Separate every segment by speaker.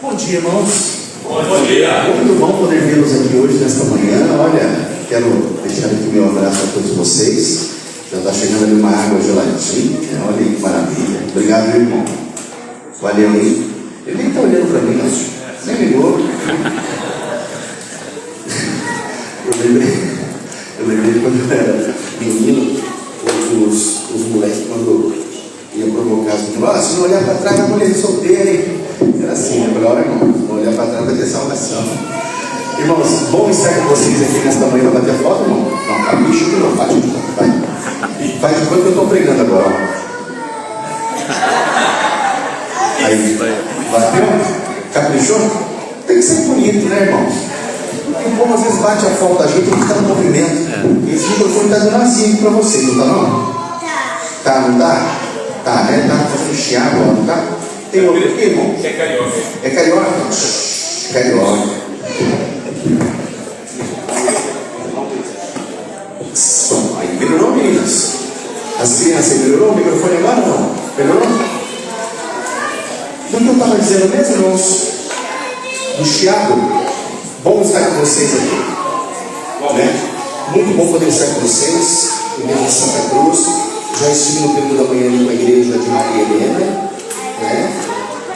Speaker 1: Bom dia, irmãos.
Speaker 2: Bom dia.
Speaker 1: Muito bom poder vê-los aqui hoje, nesta manhã. Olha, quero deixar aqui meu abraço a todos vocês. Já está chegando ali uma água geladinha. Olha aí que maravilha. Obrigado, meu irmão. Valeu, hein? Ele nem está olhando para mim, não. Nem ligou. Eu lembrei quando eu era menino, os moleques, quando ia provocar as meninas, se não olhar para trás, a mulher solteira, hein? Era assim, né? Agora, irmão, se não olhar para trás, vai ter salvação. Irmãos, bom estar com vocês aqui nesta manhã para bater a foto, irmão? Não, capricha que não, bate de novo, vai. Faz de conta que eu estou pregando agora, ó. Aí, bateu? Caprichou? Tem que ser bonito, né, irmãos? O povo às vezes bate a foto da gente e fica no movimento. Esse microfone está dando assim para vocês, não está não? Tá, não tá? Tá, né? Tá fazendo chiado, não tá? Tem outro aqui, irmão?
Speaker 2: É carioca.
Speaker 1: É carioca? Carioca. Som. Aí, melhorou, meninas? As crianças, melhorou o microfone agora ou não? Melhorou? Do que eu estava dizendo mesmo, irmãos? Do chiado. Bom estar com vocês aqui. Né? Muito bom poder estar com vocês. Igreja de Santa Cruz. Já estive no período da manhã ali com a igreja de Maria Helena. Né?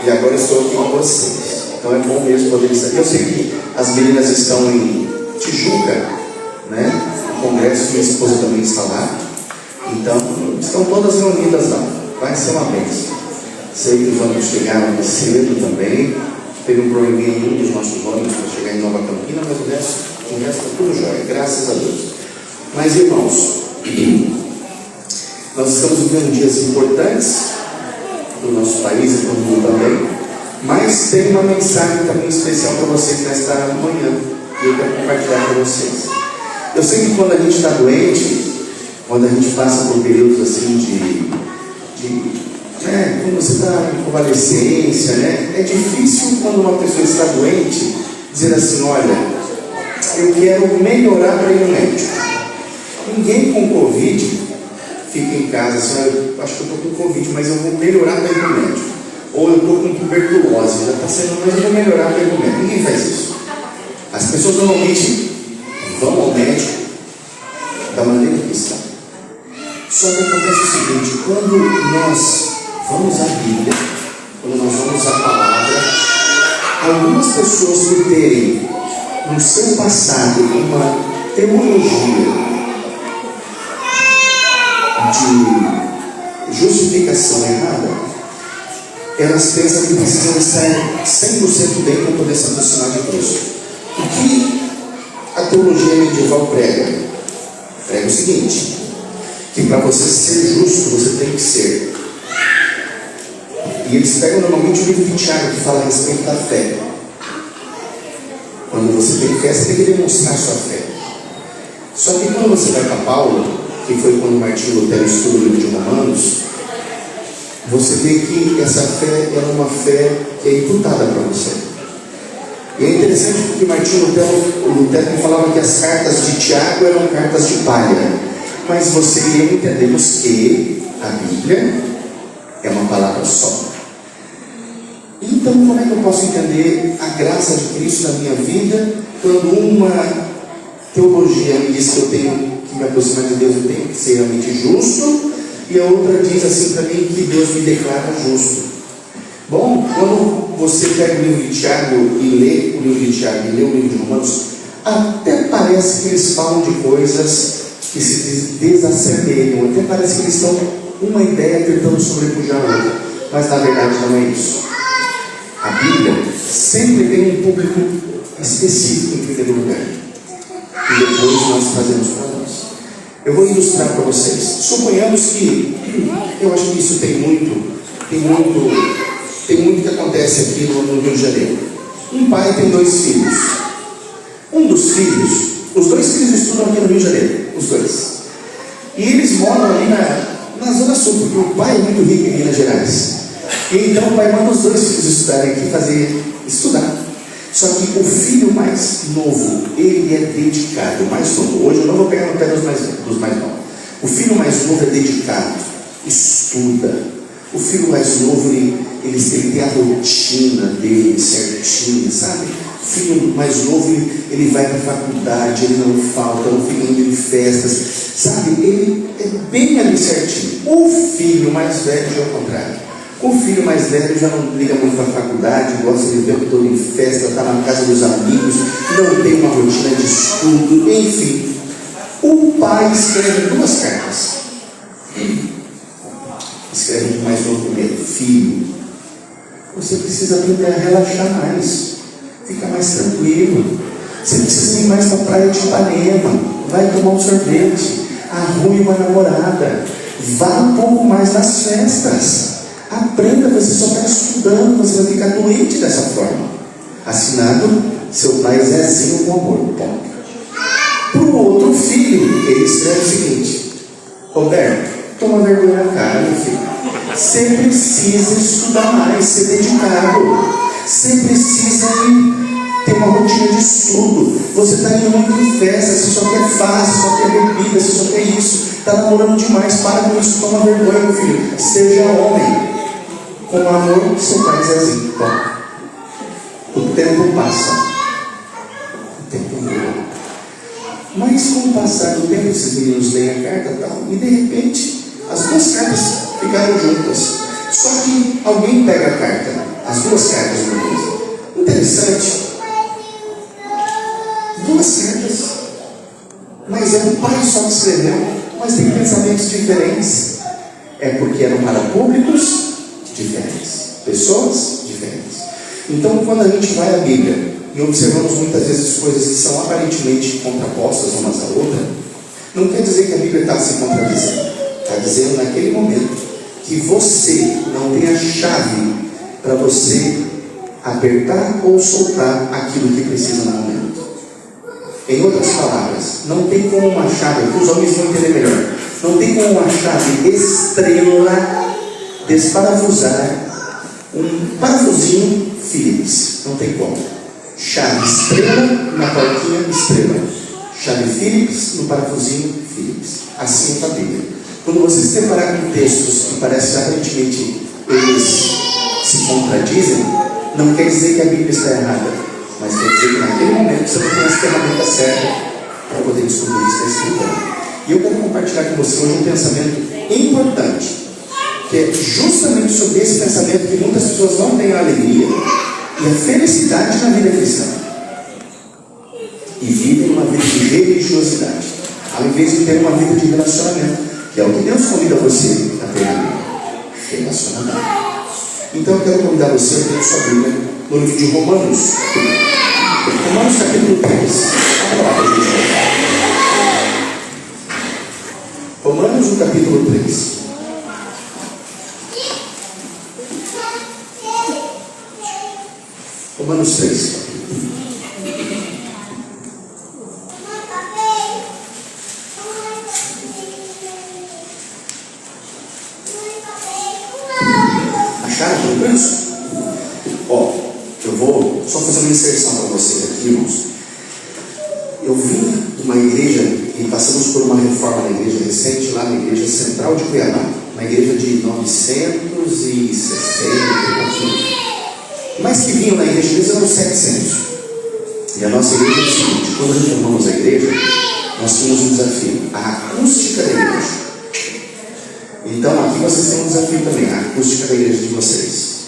Speaker 1: E agora estou aqui com vocês. Então é bom mesmo poder estar aqui. Eu sei que as meninas estão em Tijuca, né? O congresso, minha esposa também está lá. Então, estão todas reunidas lá. Vai ser uma bênção. Sei que os ônibus chegaram mais cedo também. Teve um probleminha em um dos nossos ônibus para chegar em Nova Campina, mas o resto está tudo jóia, graças a Deus. Mas, irmãos, nós estamos vivendo dias importantes do nosso país e do mundo também, mas tem uma mensagem também especial para vocês nesta manhã, que eu quero compartilhar com vocês. Eu sei que quando a gente está doente, quando a gente passa por períodos assim quando você está em convalescência, né? É difícil quando uma pessoa está doente dizer assim, olha, eu quero melhorar para ir no médico. Ninguém com Covid fica em casa assim, eu acho que eu estou com Covid, mas eu vou melhorar para ir no médico. Ou eu estou com tuberculose, já está sendo, mas eu vou melhorar para ir no médico. Ninguém faz isso. As pessoas normalmente vão ao médico da maneira que estão. Só que acontece o seguinte, quando nós vamos à Bíblia, quando nós vamos à palavra, algumas pessoas por terem no seu passado uma teologia de justificação errada, elas pensam que precisam estar 100% bem para poder se aproximar de Cristo. O que a teologia medieval prega? Prega o seguinte, que para você ser justo, você tem que ser. E eles pegam normalmente o livro de Tiago, que fala a respeito da fé. Quando você tem fé, você tem que demonstrar sua fé. Só que quando você vai para Paulo, que foi quando Martinho Lutero estuda o livro de Romanos, você vê que essa fé é uma fé que é imputada para você. E é interessante porque Martinho Lutero falava que as cartas de Tiago eram cartas de palha. Mas você e eu entendemos que a Bíblia é uma palavra só. Então, como é que eu posso entender a graça de Cristo na minha vida quando uma teologia me diz que eu tenho que me aproximar de Deus, eu tenho que ser realmente justo, e a outra diz assim para mim que Deus me declara justo? Bom, quando você pega o livro de Tiago e lê o livro de Tiago e lê o livro de Romanos, até parece que eles falam de coisas que se desassemelham, até parece que eles estão uma ideia tentando sobrepujar a outra, mas na verdade não é isso. A Bíblia sempre tem um público específico em primeiro lugar, e depois nós fazemos para nós. Eu vou ilustrar para vocês. Suponhamos que, eu acho que isso tem muito que acontece aqui no Rio de Janeiro. Um pai tem 2 filhos. Um dos filhos, os 2 filhos estudam aqui no Rio de Janeiro, os 2. E eles moram ali na Zona Sul, porque o pai é muito rico em Minas Gerais. E então o pai manda os 2 filhos estudarem aqui, estudar. Só que o filho mais novo, ele é dedicado, o mais novo. Hoje eu não vou pegar no pé dos mais novos. O filho mais novo é dedicado, estuda. O filho mais novo, ele tem a rotina dele certinha, sabe? O filho mais novo, ele vai para a faculdade, ele não falta, não fica indo em festas, sabe? Ele é bem ali certinho. O filho mais velho já é o contrário. O filho mais velho já não liga muito para a faculdade, gosta de ver o tempo todo em festa, está na casa dos amigos, não tem uma rotina de estudo, enfim. O pai escreve 2 cartas. Escreve de mais novo primeiro: filho, você precisa aprender a relaxar mais, ficar mais tranquilo. Você precisa ir mais para a praia de Ipanema, vai tomar um sorvete, arrume uma namorada, vá um pouco mais nas festas. Aprenda, você só está estudando, você vai ficar doente dessa forma. Assinado, seu pai Zezinho com amor. Ponto. Para o outro filho, ele escreve o seguinte: Roberto, toma vergonha na cara, meu filho. Você precisa estudar mais, ser dedicado. Você precisa ter uma rotina de estudo. Você está indo muito em festa, você só quer farra, você só quer bebida, você só quer isso. Está namorando demais, para com isso, toma vergonha, meu filho. Seja homem. Com amor, seu pai Zezinho. Bom, o tempo passa. O tempo voa. Mas com o passar do tempo, esses meninos leem a carta e tal, e de repente, as 2 cartas ficaram juntas. Só que alguém pega a carta, as 2 cartas juntas. Interessante. 2 cartas. Mas é um pai só que escreveu, mas tem pensamentos diferentes. É porque eram para públicos diferentes, pessoas diferentes. Então, quando a gente vai à Bíblia e observamos muitas vezes coisas que são aparentemente contrapostas umas à outra, não quer dizer que a Bíblia está se contradizendo. Está dizendo naquele momento que você não tem a chave para você apertar ou soltar aquilo que precisa no momento. Em outras palavras, não tem como uma chave, que os homens vão entender melhor, não tem como uma chave estrela desparafusar um parafusinho Phillips. Não tem como. Chave estrela na porquinha estrela. Chave Phillips no parafusinho Phillips. Assim é a Bíblia. Quando você se deparar com textos que parecem aparentemente eles se contradizem, não quer dizer que a Bíblia está errada, mas quer dizer que naquele momento você não tem as ferramentas certas para poder descobrir isso na Escritura. E eu quero compartilhar com você hoje um pensamento importante, que é justamente sobre esse pensamento que muitas pessoas não têm a alegria e a felicidade na vida cristã. E vivem uma vida de religiosidade, ao invés de ter uma vida de relacionamento, que é o que Deus convida você a ter na vida. Relacionamento. Então eu quero convidar você a ter sua Bíblia no livro de Romanos. Romanos capítulo 3. Vamos lá para a gente. Romanos no capítulo 3. Romanos 3. Acharam tudo isso? Ó, eu vou só fazer uma inserção para vocês aqui, irmãos. Eu vim de uma igreja e passamos por uma reforma na igreja recente, lá na igreja central de Cuiabá, uma igreja de 960, mas que vinham na igreja, eles eram 700. E a nossa igreja é o seguinte: quando reformamos a igreja, nós tínhamos um desafio, a acústica da igreja. Então aqui vocês têm um desafio também, a acústica da igreja de vocês.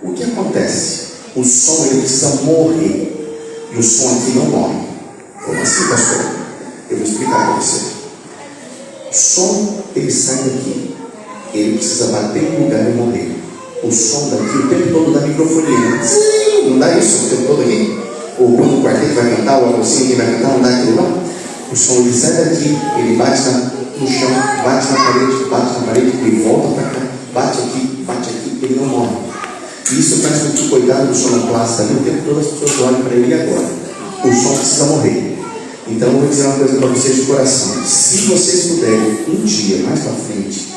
Speaker 1: O que acontece? O som ele precisa morrer, e o som aqui não morre. Como assim, pastor? Eu vou explicar para você. O som ele sai daqui, ele precisa bater em lugar e morrer. O som daqui o tempo todo da microfonia. Sim, não dá isso o tempo todo aqui? Ou quando o quarteto vai cantar, ou assim, alguém vai cantar, não dá aquilo não? O som ele sai daqui, ele bate no chão, bate na parede, ele volta para cá, bate aqui, ele não morre. E isso faz com que o cuidado do sonoplasta ali, o tempo todo as pessoas olhem para ele agora. O som precisa morrer. Então eu vou dizer uma coisa para vocês de coração. Se vocês puderem, um dia mais para frente,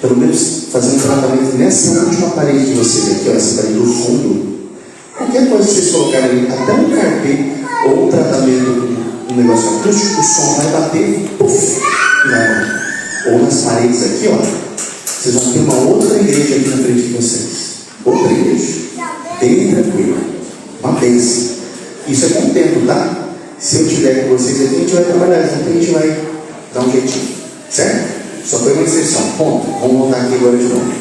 Speaker 1: pelo menos fazer um tratamento nessa última parede de vocês aqui, ó, essa parede do fundo, qualquer coisa que vocês colocarem ali, até um carpê ou um tratamento, um negócio acústico, o som vai bater, puff, e vai morrer. Ou nas paredes aqui, ó, vocês vão ter uma outra igreja aqui na frente de vocês. Outra igreja. Bem tranquila. Uma bênção. Isso é com o tempo, tá? Se eu tiver com vocês aqui, a gente vai trabalhar junto, a gente vai dar um jeitinho. Certo? Só foi uma exceção. Ponto. Vamos voltar aqui agora de novo.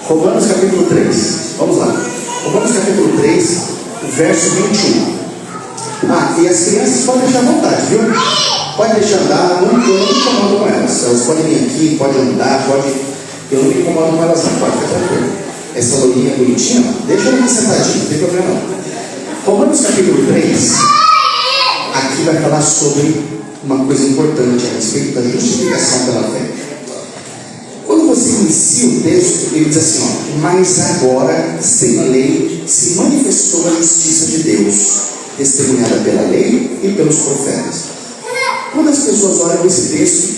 Speaker 1: Romanos capítulo 3. Vamos lá. Romanos capítulo 3, verso 21. E as crianças podem deixar à vontade, viu? Pode deixar andar, eu não me incomodo com elas. Elas podem vir aqui, podem andar, eu não me incomodo com elas, não. Pode ficar tranquilo. Essa loirinha bonitinha, deixa ela aqui sentadinha, não tem problema não. Romanos capítulo 3, aqui vai falar sobre uma coisa importante a respeito da justificação pela fé. Quando você inicia o texto, ele diz assim, mas agora, sem lei, se manifestou a justiça de Deus, testemunhada pela lei e pelos profetas. Quando as pessoas olham esse texto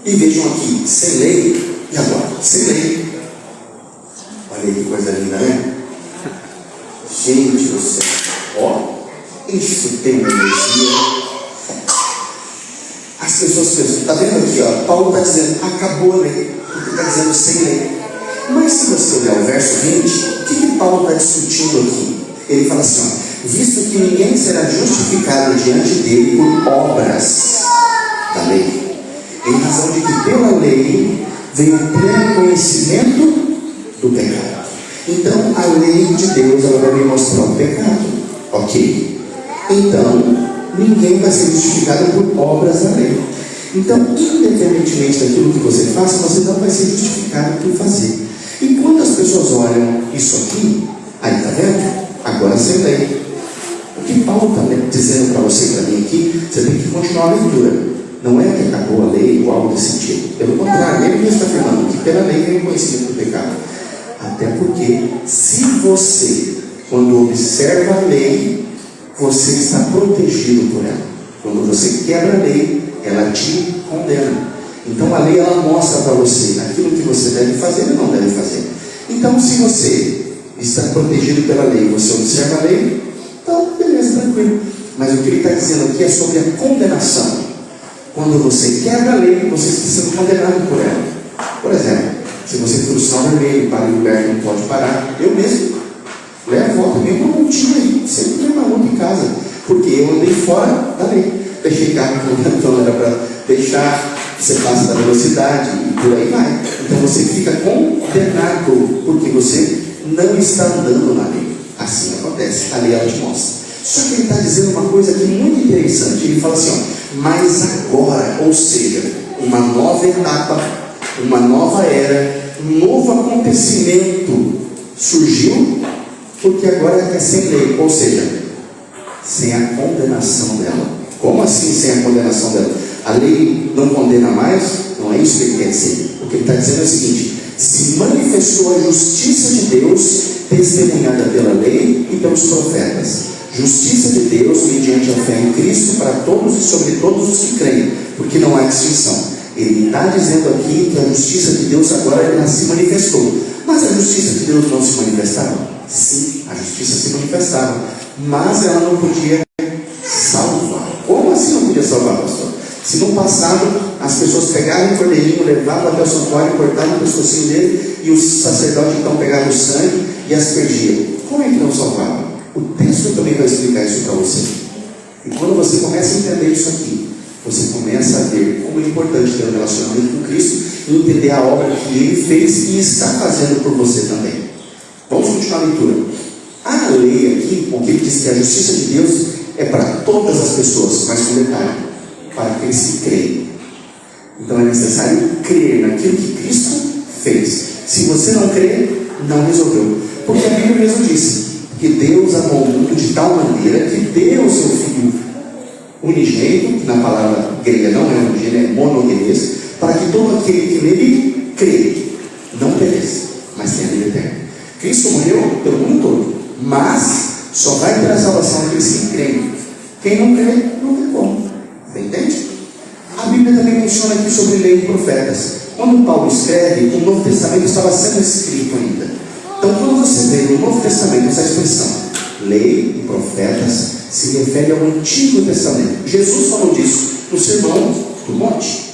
Speaker 1: e vejam aqui, sem lei, e agora? Sem lei. Olha aí que coisa linda, né? Gente do céu, isso tem uma energia. As pessoas pensam, está vendo aqui, Paulo está dizendo, acabou a lei, porque está dizendo sem lei. Mas se você olhar o verso 20, o que Paulo está discutindo aqui? Ele fala assim, visto que ninguém será justificado diante dele por obras da lei, em razão de que pela lei veio o pleno conhecimento do pecado. Então a lei de Deus ela vai me mostrar o pecado, ok? Então ninguém vai ser justificado por obras da lei. Então, independentemente daquilo que você faça, você não vai ser justificado por fazer. E quando as pessoas olham isso aqui, aí está vendo? Agora sem lei. O que Paulo está dizendo para você e para mim aqui, você tem que continuar a leitura. Não é que acabou a lei ou algo desse tipo. Pelo contrário, ele mesmo está afirmando que pela lei vem o conhecimento do pecado. Até porque, se você, quando observa a lei, você está protegido por ela. Quando você quebra a lei, ela te condena. Então a lei ela mostra para você aquilo que você deve fazer e não deve fazer. Então se você está protegido pela lei, você observa a lei, então beleza, tranquilo. Mas o que ele está dizendo aqui é sobre a condenação. Quando você quebra a lei, você está sendo condenado por ela. Por exemplo, se você for o sinal vermelho, para o lugar que não pode parar, eu mesmo levo volta mesmo uma multinha aí, sempre tem uma multa em casa, porque eu andei fora da lei. Deixei carro então era para deixar, você passa da velocidade e por aí vai. Então você fica condenado porque você não está andando na lei. Assim acontece, a lei ela te mostra. Só que ele está dizendo uma coisa aqui muito interessante. Ele fala assim, mas agora, ou seja, uma nova etapa, uma nova era, um novo acontecimento surgiu, porque agora é sem lei, ou seja, sem a condenação dela. Como assim sem a condenação dela? A lei não condena mais? Não é isso que ele quer dizer. O que ele está dizendo é o seguinte: se manifestou a justiça de Deus, testemunhada pela lei e pelos profetas. Justiça de Deus mediante a fé em Cristo para todos e sobre todos os que creem, porque não há distinção. Ele está dizendo aqui que a justiça de Deus agora ela se manifestou. Mas a justiça de Deus não se manifestava? Sim, a justiça se manifestava, mas ela não podia salvar. Como assim não podia salvar, pastor? Se no passado as pessoas pegavam o cordeirinho, levavam até o santuário, cortavam o pescocinho dele, e o sacerdote então pegava o sangue e as perdia, como é que não salvava? O texto também vai explicar isso para você. E quando você começa a entender isso aqui, você começa a ver como é importante ter um relacionamento com Cristo e entender a obra que Ele fez e está fazendo por você também. Vamos continuar a leitura. A lei aqui, o que ele diz que a justiça de Deus é para todas as pessoas, mas com detalhe, para aqueles que creem. Então é necessário crer naquilo que Cristo fez. Se você não crer, não resolveu. Porque a Bíblia mesmo disse que Deus amou o mundo de tal maneira que deu o seu Filho unigênito, que na palavra grega não é unigênito, é monogenes, para que todo aquele que nele crê não pereça, mas tenha vida eterna. Cristo morreu pelo mundo todo, mas só vai ter a salvação aqueles que creem. Quem não crê, não tem como. Você entende? A Bíblia também menciona aqui sobre lei e profetas. Quando Paulo escreve, o Novo Testamento estava sendo escrito ainda. Então, quando você vê no Novo Testamento essa expressão, lei e profetas, se refere ao Antigo Testamento. Jesus falou disso no Sermão do Monte.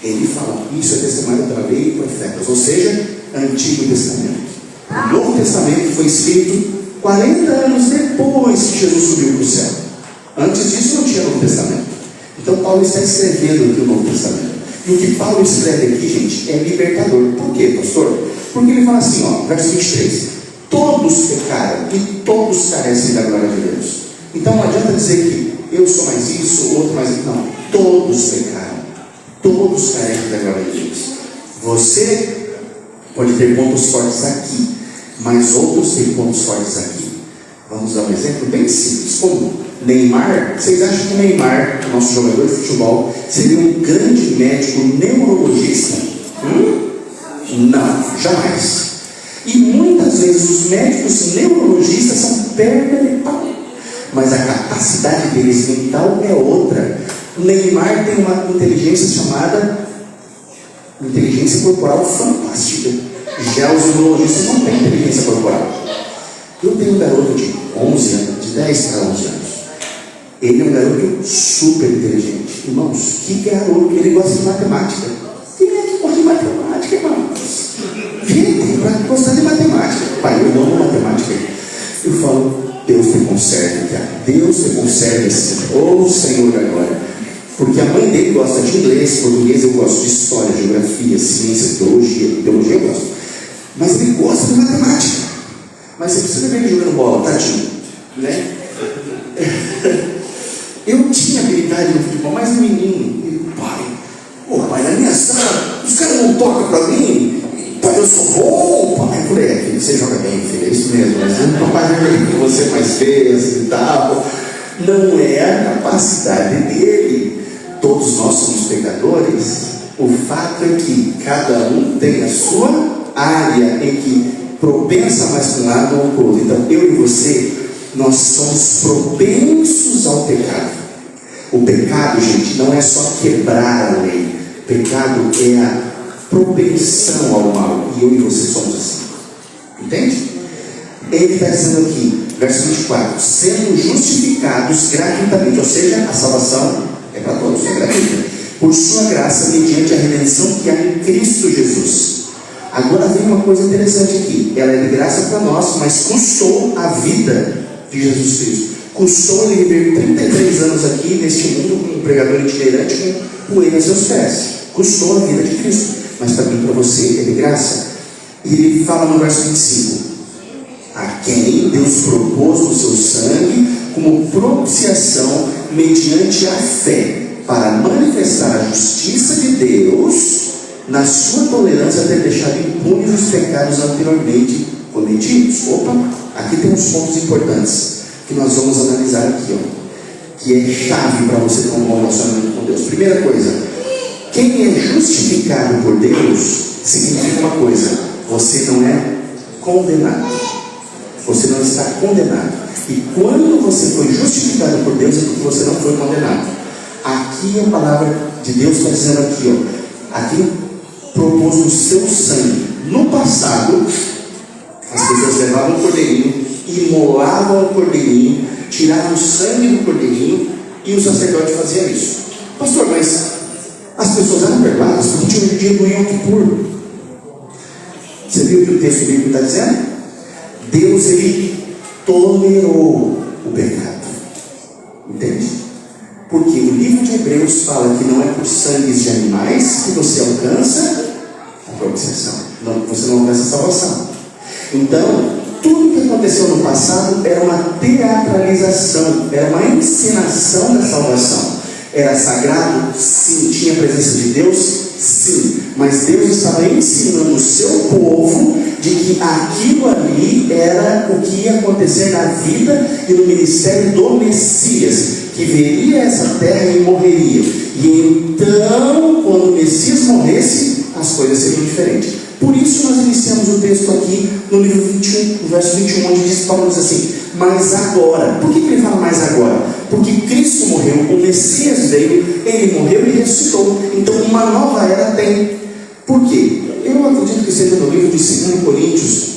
Speaker 1: Ele fala, isso é testemunho pela lei e profetas, ou seja, Antigo Testamento. O Novo Testamento foi escrito 40 anos depois que Jesus subiu para o céu. Antes disso não tinha Novo Testamento. Então Paulo está escrevendo aqui o Novo Testamento. E o que Paulo escreve aqui, gente, é libertador. Por quê, pastor? Porque ele fala assim, ó, verso 23: todos pecaram e todos carecem da glória de Deus. Então não adianta dizer que eu sou mais isso, o outro mais isso. Não, todos pecaram, todos carecem da glória de Deus. Você pode ter pontos fortes aqui, mas outros têm pontos fortes aqui. Vamos dar um exemplo bem simples, como Neymar. Vocês acham que o Neymar, nosso jogador de futebol, seria um grande médico neurologista? Não, jamais. E muitas vezes os médicos neurologistas são perna de pau, mas a capacidade deles mental é outra. O Neymar tem uma inteligência chamada inteligência corporal fantástica. Já os neurologistas não têm inteligência corporal. Eu tenho um garoto de 11 anos, de 10 para 11 anos. Ele é um garoto super inteligente. Irmãos, que garoto, ele gosta de matemática. Quem é que gosta de matemática, irmãos? Gente, para gostar de matemática. Pai, eu amo matemática. Eu falo, Deus te conserve, cara. Deus te conserve esse. Oh, Senhor, agora. Porque a mãe dele gosta de inglês, português, eu gosto de história, geografia, ciência, teologia eu gosto. Mas ele gosta de matemática. Mas você precisa ver ele jogando bola, tadinho, né? Eu tinha habilidade no futebol, mas o menino, pai, na minha sala, os caras não tocam pra mim, pai, eu sou bom, pai. Eu falei, filho, você joga bem, filho, é isso mesmo, mas eu não papai que você mais fez e tal. Não é a capacidade dele. Todos nós somos pecadores. O fato é que cada um tem a sua área em que propensa mais para um lado ou para o outro. Então, eu e você, nós somos propensos ao pecado. O pecado, gente, não é só quebrar a lei. O pecado é a propensão ao mal. E eu e você somos assim. Entende? Ele está dizendo aqui, verso 24: sendo justificados gratuitamente. Ou seja, a salvação é para todos, é gratuita, por sua graça, mediante a redenção que há em Cristo Jesus. Agora vem uma coisa interessante aqui. Ela é de graça para nós, mas custou a vida de Jesus Cristo. Custou ele viver 33 anos aqui neste mundo como um pregador itinerante com poeira a seus pés. Custou a vida de Cristo. Mas para mim, para você, é de graça. E ele fala no verso 25: a quem Deus propôs no seu sangue como propiciação mediante a fé, para manifestar a justiça de Deus na sua tolerância, ter deixado impunes os pecados anteriormente cometidos. Opa, aqui tem uns pontos importantes que nós vamos analisar aqui, ó, que é chave para você ter um bom relacionamento com Deus. Primeira coisa, quem é justificado por Deus significa uma coisa: você não é condenado. Você não está condenado. E quando você foi justificado por Deus, é porque você não foi condenado. Aqui a palavra de Deus está dizendo aqui, ó, aqui propôs no seu sangue. No passado, as pessoas levavam o cordeirinho, imolavam o cordeirinho, tiravam o sangue do cordeirinho, e o sacerdote fazia isso. Pastor, mas as pessoas eram perdoadas porque tinha um dia do Yom Kippur. Você viu o que o texto bíblico está dizendo? Deus, ele tolerou o pecado. Entende? Porque o livro de Hebreus fala que não é por sangues de animais que você alcança a propiciação. Não, você não alcança a salvação. Então, tudo que aconteceu no passado era uma teatralização, era uma encenação da salvação. Era sagrado? Sim. Tinha a presença de Deus? Sim. Mas Deus estava ensinando o seu povo de que aquilo ali era o que ia acontecer na vida e no ministério do Messias, que veria essa terra e morreria. E então, quando o Messias morresse, as coisas seriam diferentes. Por isso nós iniciamos o texto aqui no livro 21, no verso 21, onde diz, Paulo diz assim: mas agora. Por que ele fala mais agora? Porque Cristo morreu, o Messias veio, ele morreu e ressuscitou. Então uma nova era tem. Por quê? Eu acredito que seja no livro de 2 Coríntios.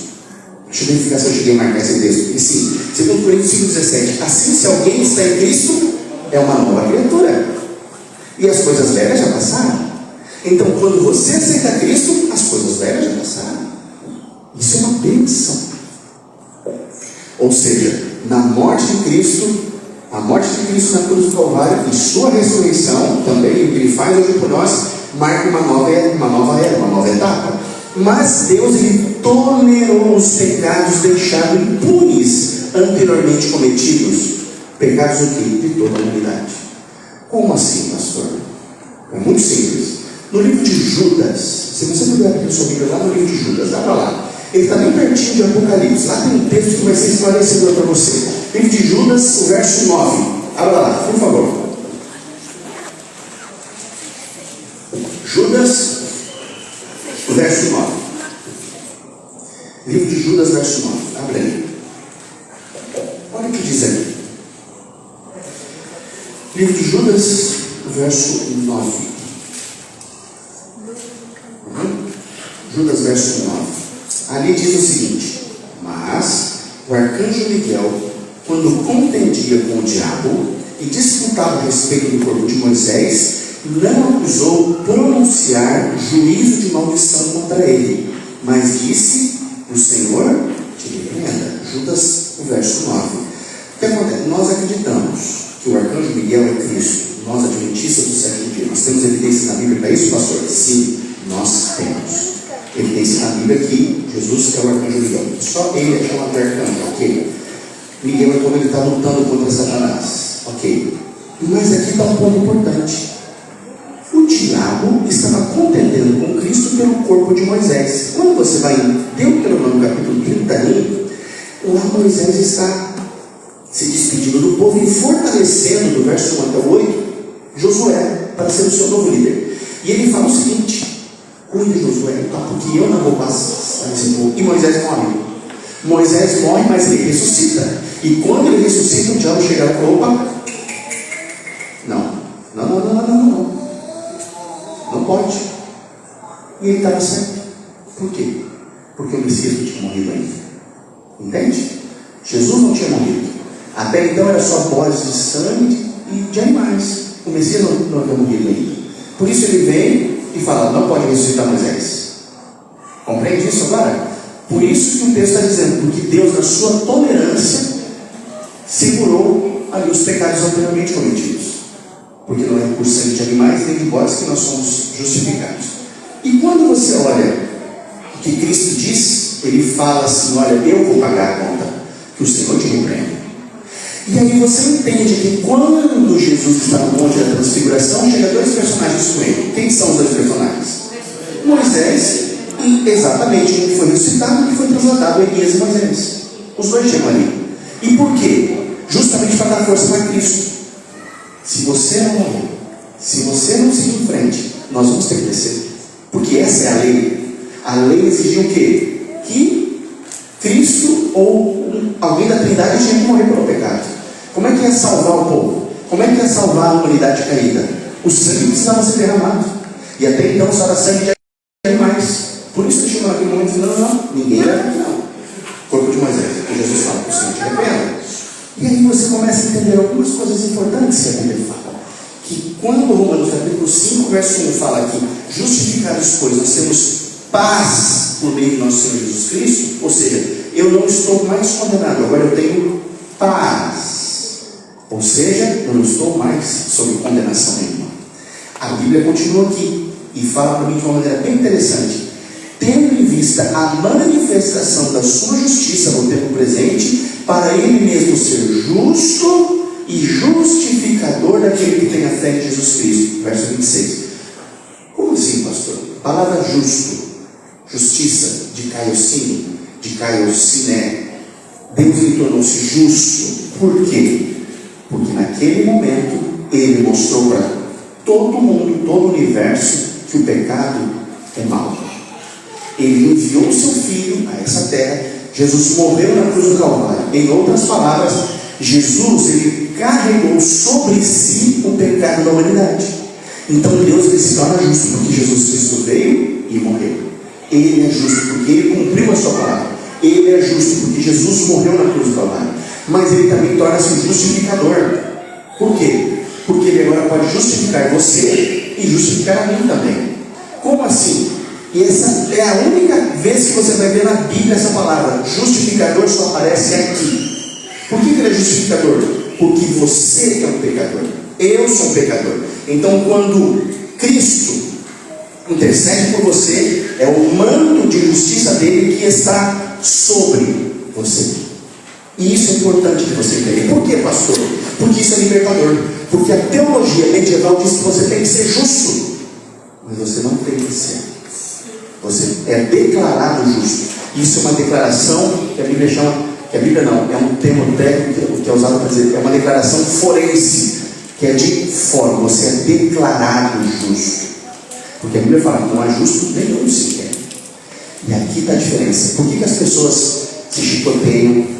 Speaker 1: Deixa eu verificar se eu cheguei a marcar esse texto. E sim, 2 Coríntios 5,17. Assim, se alguém está em Cristo, é uma nova criatura. E as coisas velhas já passaram. Então, quando você aceita Cristo, as coisas velhas já passaram. Isso é uma bênção. Ou seja, na morte de Cristo, a morte de Cristo na cruz do Calvário e sua ressurreição, também o que ele faz hoje por nós, marca uma nova era, uma nova etapa. Mas Deus, ele tolerou os pecados deixados impunes anteriormente cometidos. Pecados o quê? De toda a humanidade. Como assim, pastor? É muito simples. No livro de Judas, se você puder abrir sua Bíblia lá no livro de Judas, dá para lá. Ele está bem pertinho de Apocalipse. Lá tem um texto que vai ser esclarecedor para você. Livro de Judas, o verso 9. Abra lá, por favor. Judas, o verso 9. Livro de Judas, verso 9. Abre aí. Olha o que diz aí. Livro de Judas, verso 9. Judas, verso 9. Ali diz o seguinte: mas o arcanjo Miguel, quando contendia com o diabo e disputava a respeito do corpo de Moisés, não acusou pronunciar juízo de maldição contra ele, mas disse: o Senhor te repreenda. Judas, o verso 9. O que acontece? Nós acreditamos que o arcanjo Miguel é Cristo. Nós, adventistas do sétimo dia, nós temos evidência na Bíblia para isso, pastor? Sim, nós temos evidência na Bíblia que Jesus é o arcanjo Miguel. Só ele é chamado de arcanjo, ok? Miguel é quando ele está lutando contra Satanás, ok? Mas aqui está um ponto importante. O diabo estava contendendo com Cristo pelo corpo de Moisés. Quando você vai em Deuteronômio capítulo 31, lá Moisés está se despedindo do povo e fortalecendo, do verso 1 até o 8, Josué, para ser o seu novo líder. E ele fala o seguinte: cuide, Josué, porque eu não vou passar esse povo. E Moisés morre. Moisés morre, mas ele ressuscita. E quando ele ressuscita, o diabo chega e fala: opa, não pode. E ele estava certo. Por quê? Porque o Messias não tinha morrido ainda. Entende? Jesus não tinha morrido. Até então era só bodes de sangue e de animais. O Messias não tinha morrido ainda. Por isso ele vem e fala: não pode ressuscitar Moisés. Compreende isso agora? Por isso que o texto está dizendo: porque Deus, na sua tolerância, segurou ali os pecados anteriormente cometidos. Porque não é por sangue de animais nem de bodes que nós somos justificados. E quando você olha o que Cristo diz, ele fala assim: olha, eu vou pagar a conta, que o Senhor te repreenda. E aí você entende que quando Jesus está no monte da transfiguração, chega dois personagens com ele. Quem são os dois personagens? Moisés e exatamente um que foi ressuscitado e um que foi transladado, Elias e Moisés. Os dois chegam ali. E por quê? Justamente para dar força para Cristo. Se você não morrer, se você não seguir em frente, nós vamos ter que descer. Porque essa é a lei. A lei exigia o quê? Que Cristo ou alguém da Trindade tinha que morrer pelo pecado. Como é que ia salvar o povo? Como é que ia salvar a humanidade caída? O sangue precisava ser derramado. E até então só era sangue de animais. Por isso que chegou naquele momento e disse: não, ninguém era não. Corpo de Moisés. E Jesus fala: o Senhor te repreenda. E aí você começa a entender algumas coisas importantes que a Bíblia fala. Que quando Romanos capítulo 5, verso 1 fala que justificados, pois nós temos paz por meio de nosso Senhor Jesus Cristo, ou seja, eu não estou mais condenado, agora eu tenho paz. Ou seja, eu não estou mais sob condenação nenhuma. A Bíblia continua aqui e fala para mim de uma maneira bem interessante: tendo em vista a manifestação da sua justiça no tempo presente, para ele mesmo ser justo e justificador daquele que tem a fé em Jesus Cristo. Verso 26. Como assim, pastor? A palavra justo, justiça, de caiocínio, de caiociné. Deus lhe tornou-se justo. Por quê? Porque naquele momento ele mostrou para todo mundo, todo o universo, que o pecado é mau. Ele enviou o seu filho a essa terra. Jesus morreu na cruz do Calvário. Em outras palavras, Jesus, ele carregou sobre si o pecado da humanidade. Então Deus, ele se torna justo porque Jesus Cristo veio e morreu. Ele é justo porque ele cumpriu a sua palavra. Ele é justo porque Jesus morreu na cruz do Calvário. Mas ele também torna-se justificador. Por quê? Porque ele agora pode justificar você e justificar a mim também. Como assim? E essa é a única vez que você vai ver na Bíblia essa palavra. Justificador só aparece aqui. Por que ele é justificador? Porque você é um pecador. Eu sou um pecador. Então, quando Cristo intercede por você, é o manto de justiça dele que está sobre você. E isso é importante que você entenda. Por que, pastor? Porque isso é libertador. Porque a teologia medieval diz que você tem que ser justo, mas você não tem que ser. Você é declarado justo. Isso é uma declaração que a Bíblia chama, que a Bíblia não, é um termo técnico que é usado para dizer, é uma declaração forense, que é de fora. Você é declarado justo. Porque a Bíblia fala que não é justo nenhum sequer. E aqui está a diferença. Por que as pessoas se chicoteiam?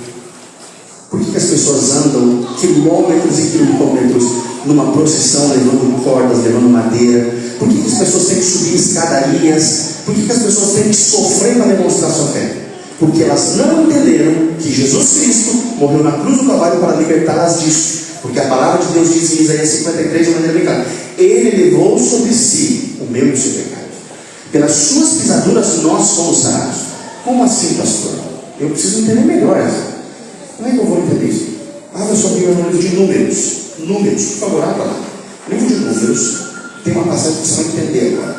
Speaker 1: Por que as pessoas andam quilômetros e quilômetros numa procissão, levando cordas, levando madeira? Por que as pessoas têm que subir escadarias? Por que as pessoas têm que sofrer para demonstrar sua fé? Porque elas não entenderam que Jesus Cristo morreu na cruz do Calvário para libertá-las disso. Porque a palavra de Deus diz em Isaías 53 de maneira bem clara: Ele levou sobre si o meu e o seu pecado. Pelas suas pisaduras nós somos sarados. Como assim, pastor? Eu preciso entender melhor. Como é que eu vou entender isso? Abra sua Bíblia no livro de Números. Números, por favor, abra lá. Livro de Números, tem uma passagem que você vai entender agora.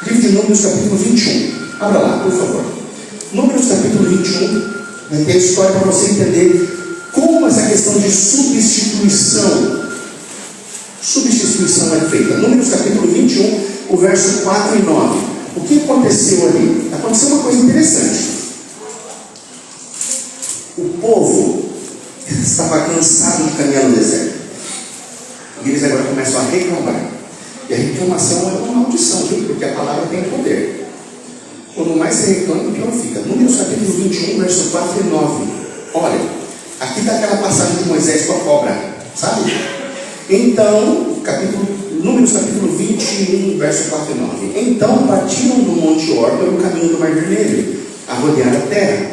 Speaker 1: Livro de Números, capítulo 21. Abra lá, por favor. Números, capítulo 21, vai ter a história para você entender como essa questão de substituição é feita. Números, capítulo 21, o verso 4 e 9. O que aconteceu ali? Aconteceu uma coisa interessante. O povo estava cansado de caminhar no deserto. E eles agora começam a reclamar. E a reclamação é uma maldição, viu? Porque a palavra tem poder. Quanto mais se reclama, pior fica. Números capítulo 21, verso 4 e 9. Olha, aqui está aquela passagem de Moisés com a cobra, sabe? Então, Números capítulo 21, verso 4 e 9. Então partiram do Monte Hor pelo caminho do Mar Vermelho, a rodear a terra,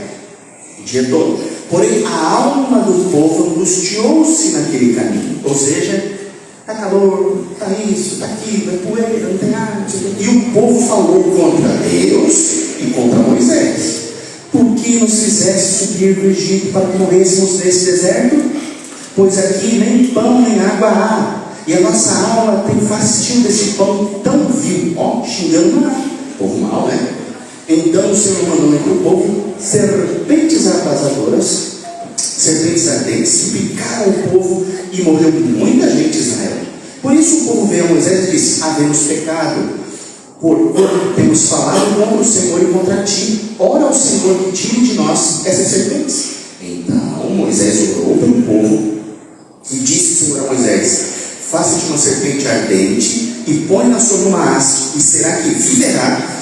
Speaker 1: o dia todo. Porém, a alma do povo angustiou-se naquele caminho. Ou seja, está calor, está isso, está aquilo, é poeira, não tem água, não sei o quê. E o povo falou contra Deus e contra Moisés: Por que nos fizeste subir do Egito para que morrêssemos nesse deserto? Pois aqui nem pão nem água há, e a nossa alma tem fastio desse pão tão vil. Ó, xingando o povo mal, né? Então o Senhor mandou entre o povo serpentes arrasadoras, serpentes ardentes, que picaram o povo, e morreu muita gente de Israel. Por isso o povo veio a Moisés e disse: Havemos pecado, porquanto temos falado contra o Senhor e contra ti. Ora ao Senhor que tire de nós essas serpentes. Então Moisés orou pelo povo e disse o Senhor a Moisés: Faça-te uma serpente ardente e põe-na sobre uma haste, e será que viverá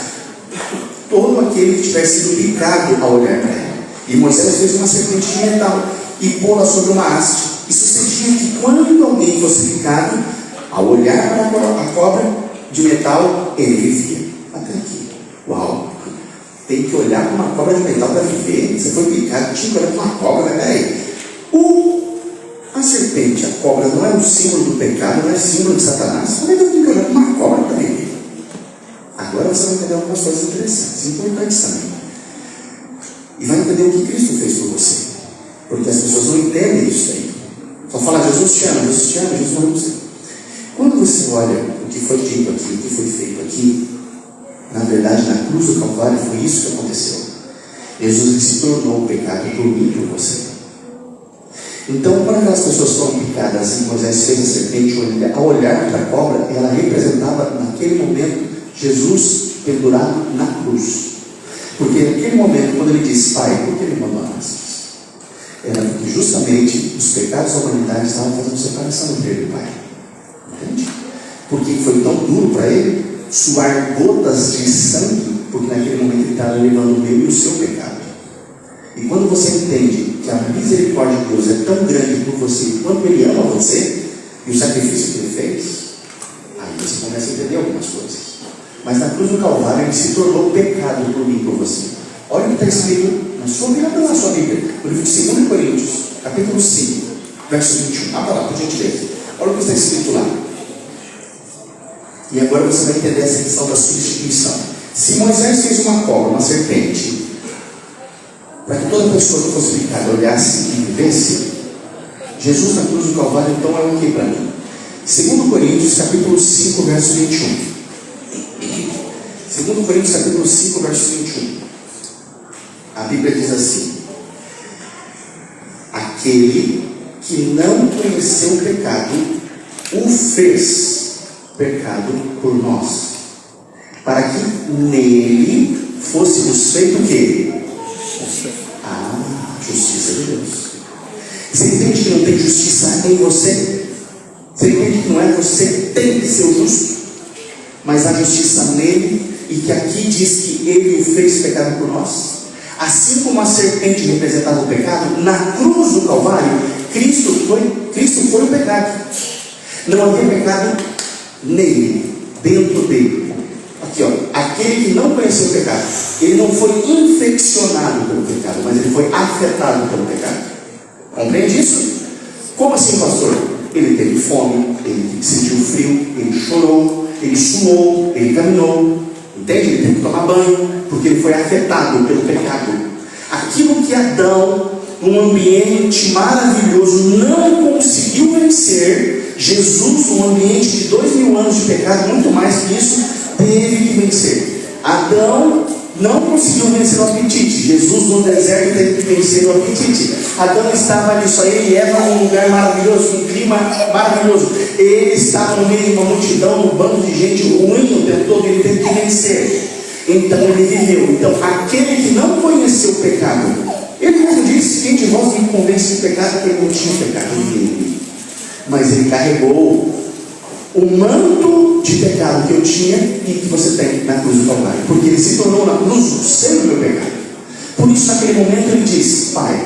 Speaker 1: todo aquele que tiver sido picado ao olhar para ela. E Moisés fez uma serpente de metal e pô-la sobre uma haste. E sucedia que quando alguém fosse picado, ao olhar para a cobra de metal, ele vivia. Até aqui. Uau! Tem que olhar para uma cobra de metal para viver. Você foi picado, tinha que olhar para uma cobra, mas peraí. A serpente, a cobra, não é um símbolo do pecado, não é símbolo de Satanás. Como é que eu tenho que olhar para uma cobra para viver? Agora você vai entender algumas coisas interessantes, importantes também. E vai entender o que Cristo fez por você. Porque as pessoas não entendem isso aí. Só fala: Jesus te ama, Jesus te ama, Jesus ama você. Quando você olha o que foi dito aqui, o que foi feito aqui, na verdade, na cruz do Calvário, foi isso que aconteceu. Jesus se tornou o pecado por mim e por você. Então, quando aquelas pessoas foram picadas e Moisés fez a serpente, ao olhar para a cobra, ela representava, naquele momento, Jesus pendurado na cruz. Porque naquele momento, quando ele disse: Pai, por que me abandonaste? Era porque justamente os pecados da humanidade estavam fazendo separação entre ele e o Pai. Entende? Porque foi tão duro para ele suar gotas de sangue, porque naquele momento ele estava levando o meu e o seu pecado. E quando você entende que a misericórdia de Deus é tão grande por você, quanto Ele ama você, e o sacrifício que Ele fez, aí você começa a entender algumas coisas. Mas na cruz do Calvário Ele se tornou pecado por mim e por você. Olha o que está escrito na sua Bíblia, na sua Bíblia, no livro de 2 Coríntios, capítulo 5, verso 21. Abra lá, por gentileza. Olha o que está escrito lá. E agora você vai entender essa questão da substituição. Se Moisés fez uma cobra, uma serpente, para que toda pessoa que fosse picada olhasse e vivesse, Jesus na cruz do Calvário então é o que para mim? 2 Coríntios capítulo 5, verso 21. 2 Coríntios capítulo 5, verso 21. A Bíblia diz assim: aquele que não conheceu o pecado, o fez pecado por nós, para que nele fôssemos feito o quê? Justiça de Deus. Você entende que não tem justiça em você? Você entende que não é você tem que ser o justo, mas há justiça nele, e que aqui diz que ele o fez pecado por nós? Assim como a serpente representava o pecado, na cruz do Calvário, Cristo foi o pecado. Não havia pecado nele, dentro dele. Aqui, ó, aquele que não conheceu o pecado, ele não foi infeccionado pelo pecado, mas ele foi afetado pelo pecado. Compreende isso? Como assim, pastor? Ele teve fome, ele sentiu frio, ele chorou, ele suou, ele caminhou. Entende? Ele teve que tomar banho, porque ele foi afetado pelo pecado. Aquilo que Adão, num ambiente maravilhoso, não conseguiu vencer, Jesus, num ambiente de 2000 anos de pecado, muito mais que isso, teve que vencer. Adão não conseguiu vencer o apetite. Jesus no deserto teve que vencer o apetite. Adão estava ali só ele e Eva num lugar maravilhoso, num clima maravilhoso. Ele estava no meio de uma multidão, num bando de gente ruim o tempo todo, ele teve que vencer. Então ele viveu. Então aquele que não conheceu o pecado, ele mesmo disse: quem de vós me convence do pecado? Que ele não tinha pecado ninguém. Mas ele carregou o manto de pecado que eu tinha e que você tem na cruz do Calvário, porque ele se tornou na cruz o seu meu pecado. Por isso naquele momento ele disse: Pai,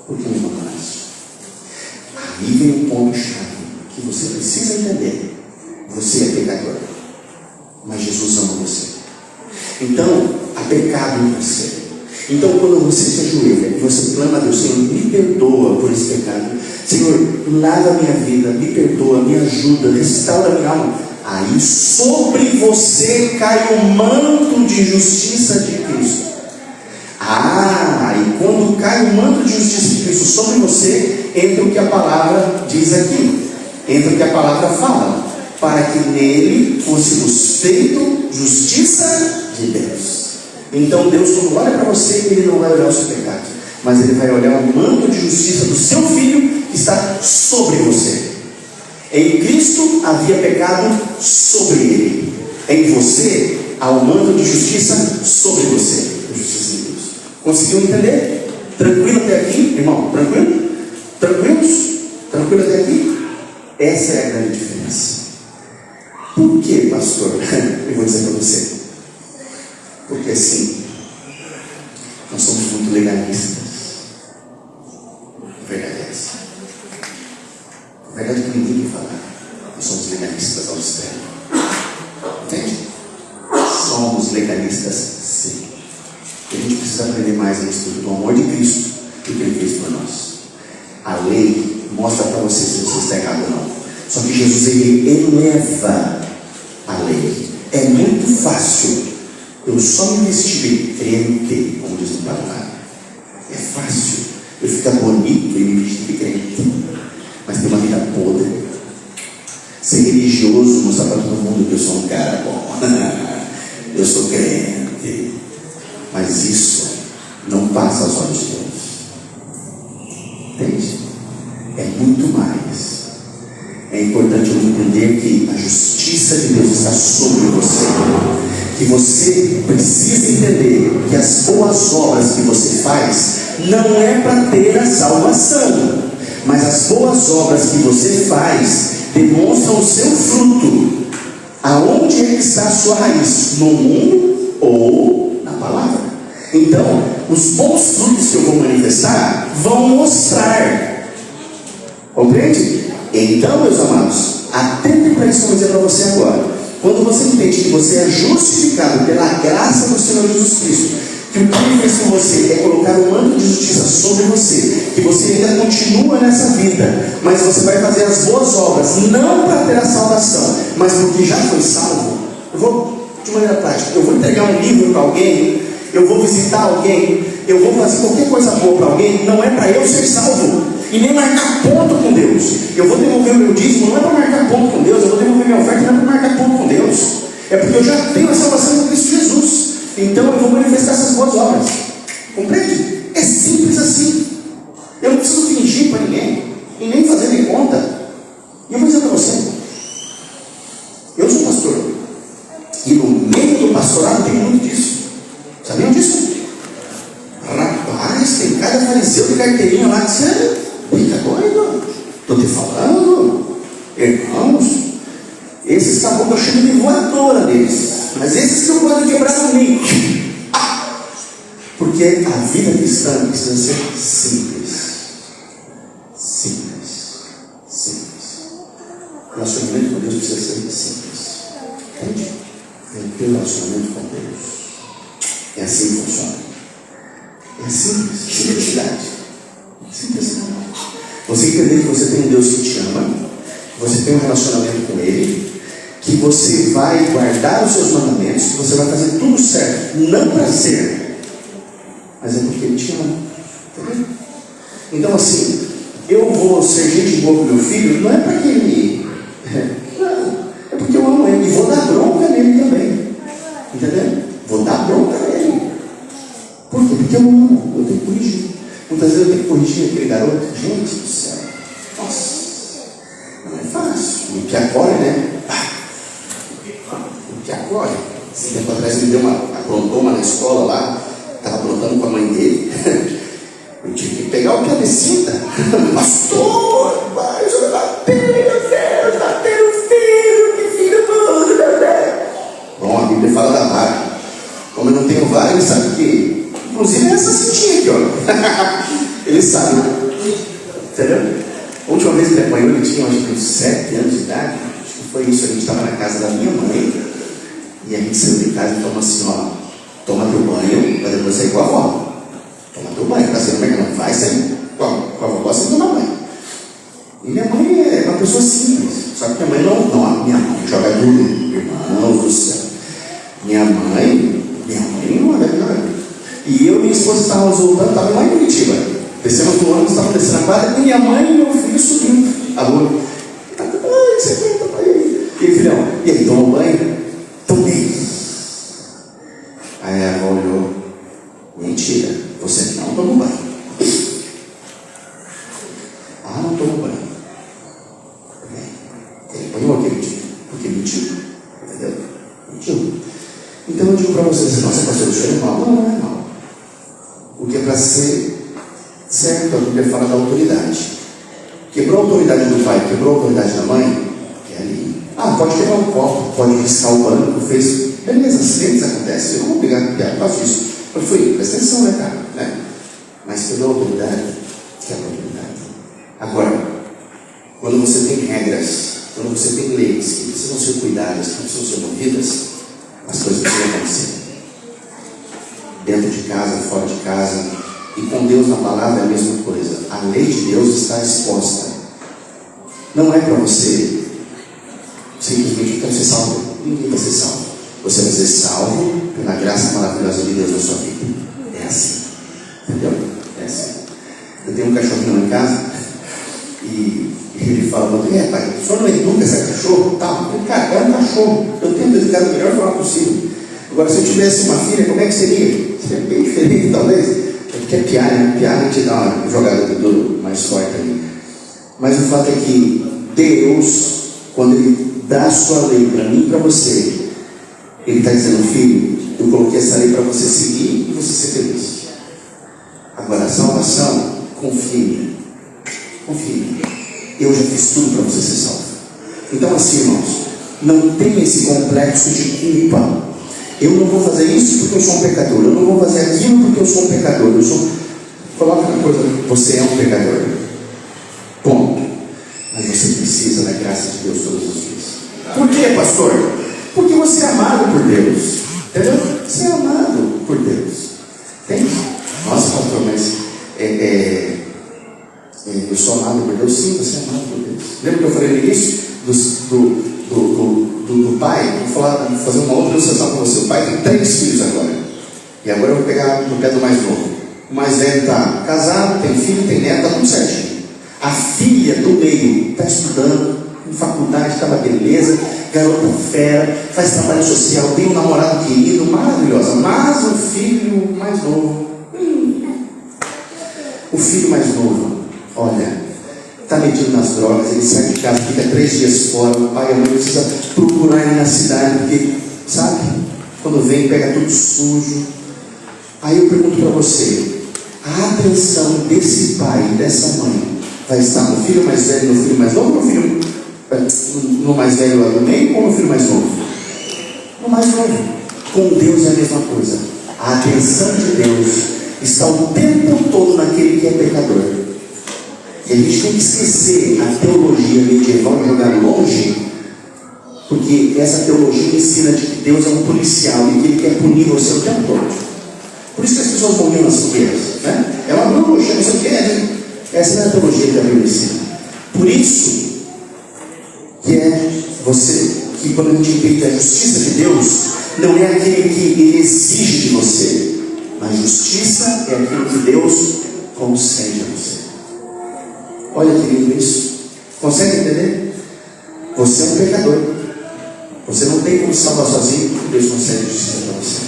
Speaker 1: por que me abandonaste? Aí vem um ponto-chave que você precisa entender. Você é pecador, mas Jesus ama você. Então há pecado em você. Então quando você se ajoelha e você clama a Deus: Senhor, me perdoa por esse pecado, Senhor, lava a minha vida, me perdoa, me ajuda, restaura a minha alma. Aí sobre você cai o manto de justiça de Cristo. E quando cai o manto de justiça de Cristo sobre você, entra o que a palavra diz aqui, entra o que a palavra fala, para que nele fôssemos feito justiça de Deus. Então Deus, quando olha para você, ele não vai olhar o seu pecado, mas ele vai olhar o manto de justiça do seu Filho que está sobre você. Em Cristo havia pecado sobre ele. Em você há o manto de justiça sobre você. Justiça de Deus. Conseguiu entender? Tranquilo até aqui, irmão? Tranquilo? Tranquilos? Tranquilo até aqui? Essa é a grande diferença. Por que, pastor? Eu vou dizer para você. Porque assim, nós somos muito legalistas. A verdade é essa. A verdade é que ninguém quer falar. Nós somos legalistas ao extremo. Entende? Somos legalistas, sim. E a gente precisa aprender mais a respeito do amor de Cristo do que Ele fez por nós. A lei mostra para você se você está errado ou não. Só que Jesus, Ele eleva a lei. É muito fácil eu só me vestir de crente, como diz o Paraná. É fácil eu ficar bonito e me vestir de crente, mas tem uma vida podre. Ser religioso, mostrar para todo mundo que eu sou um cara bom. Eu sou crente. Mas isso não passa aos olhos de Deus. Entende? É muito mais. É importante eu entender que a justiça de Deus está sobre você. Que você precisa entender que as boas obras que você faz não é para ter a salvação, mas as boas obras que você faz demonstram o seu fruto. Aonde é que está a sua raiz? No mundo ou na palavra? Então, os bons frutos que eu vou manifestar vão mostrar. Compreende? Então, meus amados, atente para isso que eu vou dizer para você agora. Quando você entende que você é justificado pela graça do Senhor Jesus Cristo, que o que Ele fez com você é colocar um manto de justiça sobre você, que você ainda continua nessa vida, mas você vai fazer as boas obras, não para ter a salvação, mas porque já foi salvo. Eu vou de maneira prática. Eu vou entregar um livro para alguém, eu vou visitar alguém, eu vou fazer qualquer coisa boa para alguém, não é para eu ser salvo, e nem marcar ponto com Deus. Eu vou devolver o meu dízimo, não é para marcar ponto com Deus, eu vou devolver minha oferta, não é para marcar ponto com Deus. É porque eu já tenho a salvação em Cristo Jesus. Então eu vou manifestar essas boas obras. Compreende? É simples assim. Eu não preciso fingir para ninguém, e nem fazer de conta. E eu vou dizer para você, eu sou pastor, e no meio do pastorado tem muito disso. Sabiam disso? Rapaz, tem cada fariseu de carteirinha lá dizendo: fica doido, estou te falando, irmãos, esses caboclos eu chamo de voadora deles, mas esses que eu gosto de quebrar no meio. Porque a vida cristã precisa ser simples. Simples. Simples. O relacionamento com Deus precisa ser simples. Entende? É o relacionamento com Deus. É assim que funciona. É simples. Simplicidade. Simplicidade. Você entender que você tem um Deus que te ama, que você tem um relacionamento com Ele, que você vai guardar os seus mandamentos, que você vai fazer tudo certo, não para ser, mas é porque Ele te ama. Entendeu? Então assim, eu vou ser gente boa com meu filho, não é para que ele... Não, é porque eu amo ele, e vou dar bronca nele também. Entendeu? Vou dar bronca nele. Por quê? Porque eu amo, eu tenho que corrigir. Muitas vezes eu tenho que corrigir aquele garoto. Gente do céu, nossa, não é fácil. O que acolhe, né? O que acolhe. Esse tempo atrás ele aprontou uma na escola lá, estava aprontando com a mãe dele. Eu tive que pegar o cabecita. Pastor, vai, o senhor bateu, meu Deus, bateu o filho, que filho todo, meu Deus. Bom, a Bíblia fala da vara. Como eu não tenho vara, ele sabe que, inclusive, é essa cintinha aqui, ó. Ele sabe, entendeu? A última vez que ele apanhou, ele tinha, acho que uns 7 anos de idade. Acho que foi isso. A gente estava na casa da minha mãe, e a gente saiu de casa e falou assim: ó, toma teu banho, para depois sair com a avó. Toma teu banho, para ser como não vai sair com a avó sem tomar banho. E minha mãe é uma pessoa simples, só que minha mãe não, minha mãe joga tudo, irmãos do céu. Minha mãe não é melhor. E eu e minha esposa estávamos voltando, estava lá em Curitiba. Descemos do ônibus, estávamos descendo a quadra, e minha mãe e meu filho subindo a rua. Ai, você aguenta, pai. E aí, filhão, e aí, tomou banho? Tomei. Aí a avó olhou: mentira, você não tomou banho. Ah, não tomou banho. Ele apanhou aquele dia, porque mentiu. Entendeu? Mentiu. Então eu digo para vocês: nossa, pastor, o senhor é mal? Não, não é mal. O que é para ser certo, a Bíblia fala da autoridade. Quebrou a autoridade do pai, quebrou a autoridade da mãe, que é ali. Ah, pode quebrar um copo, pode riscar o banco, fez. Beleza, acidentes acontecem, eu não vou brigar com o piada, faço isso. Mas foi, presta atenção, né, cara? Né? Mas quebrou a autoridade, quebra a autoridade. Agora, quando você tem regras, quando você tem leis que precisam ser cuidadas, que precisam ser movidas, as coisas precisam acontecer. Dentro de casa, fora de casa, e com Deus na palavra é a mesma coisa. A lei de Deus está exposta. Não é para você simplesmente quero ser salvo. Ninguém vai ser salvo. Você vai ser salvo pela graça maravilhosa de Deus na sua vida. É assim. Entendeu? É assim. Eu tenho um cachorrinho lá em casa e ele fala: pai, o senhor não educa esse cachorro? Tá. Eu falei: cara, é um cachorro. Eu tento educar da melhor forma possível. Agora, se eu tivesse uma filha, como é que seria? Seria bem diferente, talvez. Porque é piada, né? Piada te dá uma jogada de duro mais forte ali. Mas o fato é que Deus, quando Ele dá a sua lei para mim e para você, Ele está dizendo: filho, eu coloquei essa lei para você seguir e você ser feliz. Agora, a salvação, confie em mim. Confie em mim. Eu já fiz tudo para você ser salvo. Então, assim, irmãos, não tenha esse complexo de culpa. Eu não vou fazer isso porque eu sou um pecador. Eu não vou fazer aquilo porque eu sou um pecador. Coloca uma coisa: você é um pecador. Ponto. Mas você precisa da graça de Deus todos os dias. Por quê, pastor? Porque você é amado por Deus. Entendeu? Você é amado por Deus. Entende? Nossa, pastor, mas eu sou amado por Deus? Sim, você é amado por Deus. Lembra que eu falei no início do do pai, vou fazer uma outra ilustração para você. O pai tem 3 filhos agora. E agora eu vou pegar no pé do mais novo. O mais velho está casado, tem filho, tem neto, está tudo certinho. A filha do meio está estudando, em faculdade, está uma beleza, garota fera, faz trabalho social, tem um namorado querido, maravilhosa. Mas o filho mais novo, olha, está metido nas drogas, ele sai de casa, fica 3 dias fora, o pai e a mãe precisa procurar ele na cidade, porque, sabe, quando vem, pega tudo sujo. Aí eu pergunto para você, a atenção desse pai e dessa mãe vai estar no filho mais velho, no filho mais novo, no mais velho lá no meio, ou no filho mais novo? No mais novo. Com Deus é a mesma coisa. A atenção de Deus está o tempo todo naquele que é pecador. E a gente tem que esquecer a teologia medieval e jogar longe, porque essa teologia ensina de que Deus é um policial e que Ele quer punir você o tempo todo. Por isso que as pessoas morriam nas fogueiras, né? É uma teologia, não sei o que é. Essa não é a teologia que a Bíblia ensina. Por isso que que quando a gente entende a justiça de Deus, não é aquele que Ele exige de você, mas justiça é aquilo que Deus concede a você. Olha que lindo isso. Consegue entender? Você é um pecador. Você não tem como se salvar sozinho, Deus concede justiça para você.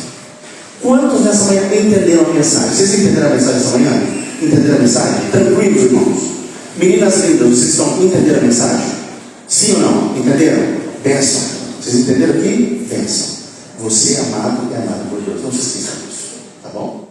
Speaker 1: Quantos nessa manhã entenderam a mensagem? Vocês entenderam a mensagem essa manhã? Entenderam a mensagem? Tranquilos, irmãos? Meninas lindas, vocês estão entendendo a mensagem? Sim ou não? Entenderam? Bênção. Vocês entenderam aqui? Bênção. Você é amado e amado por Deus. Não se esqueçam disso. Tá bom?